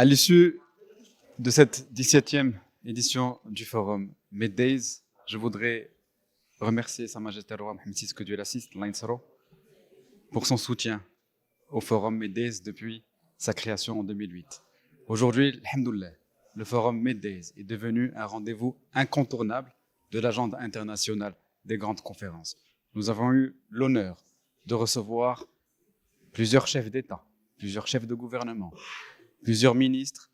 À l'issue de cette 17e édition du forum Middays, je voudrais remercier Sa Majesté le roi Mohammed VI, que Dieu l'assiste, Allah Yansaro, pour son soutien au forum Middays depuis sa création en 2008. Aujourd'hui, alhamdoulilah, le forum Middays est devenu un rendez-vous incontournable de l'agenda international des grandes conférences. Nous avons eu l'honneur de recevoir plusieurs chefs d'État, plusieurs chefs de gouvernement, plusieurs ministres,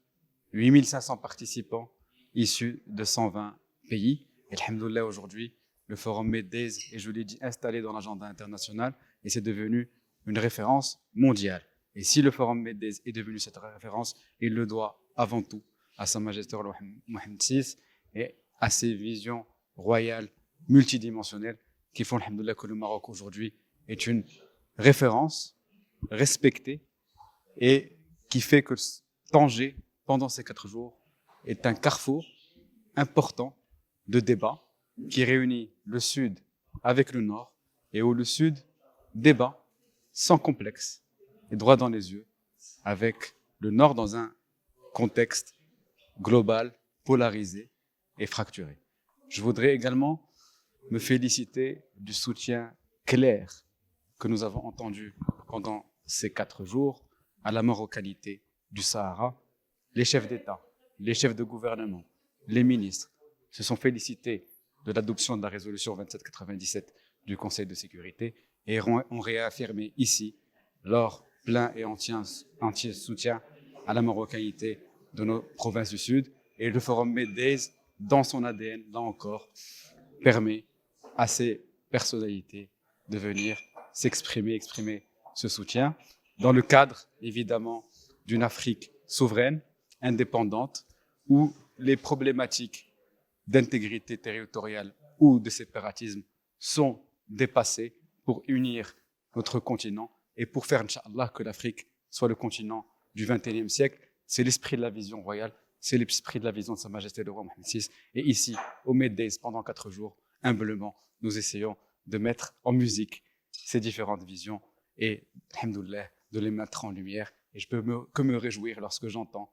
8500 participants issus de 120 pays. Et alhamdoulilah, aujourd'hui, le forum Middays est, je l'ai dit, installé dans l'agenda international et c'est devenu une référence mondiale. Et si le forum Middays est devenu cette référence, il le doit avant tout à Sa Majesté le roi Mohammed VI et à ses visions royales multidimensionnelles qui font, alhamdoulilah, que le Maroc aujourd'hui est une référence respectée et qui fait que Tanger, pendant ces 4 jours, est un carrefour important de débat qui réunit le Sud avec le Nord et où le Sud débat sans complexe et droit dans les yeux avec le Nord dans un contexte global, polarisé et fracturé. Je voudrais également me féliciter du soutien clair que nous avons entendu pendant ces 4 jours à la marocanité du Sahara. Les chefs d'État, les chefs de gouvernement, les ministres se sont félicités de l'adoption de la résolution 2797 du Conseil de sécurité et ont réaffirmé ici leur plein et entier soutien à la marocanité de nos provinces du Sud. Et le forum Middays, dans son ADN, là encore, permet à ces personnalités de venir exprimer ce soutien dans le cadre, évidemment, d'une Afrique souveraine, indépendante, où les problématiques d'intégrité territoriale ou de séparatisme sont dépassées pour unir notre continent et pour faire, Inch'Allah, que l'Afrique soit le continent du XXIe siècle. C'est l'esprit de la vision royale, c'est l'esprit de la vision de Sa Majesté le roi Mohammed VI. Et ici, au Middays, pendant 4 jours, humblement, nous essayons de mettre en musique ces différentes visions et, alhamdoulilah, de les mettre en lumière. Et je peux que me réjouir lorsque j'entends,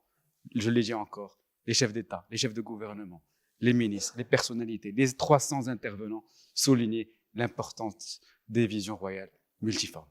je l'ai dit encore, les chefs d'État, les chefs de gouvernement, les ministres, les personnalités, les 300 intervenants souligner l'importance des visions royales multiformes.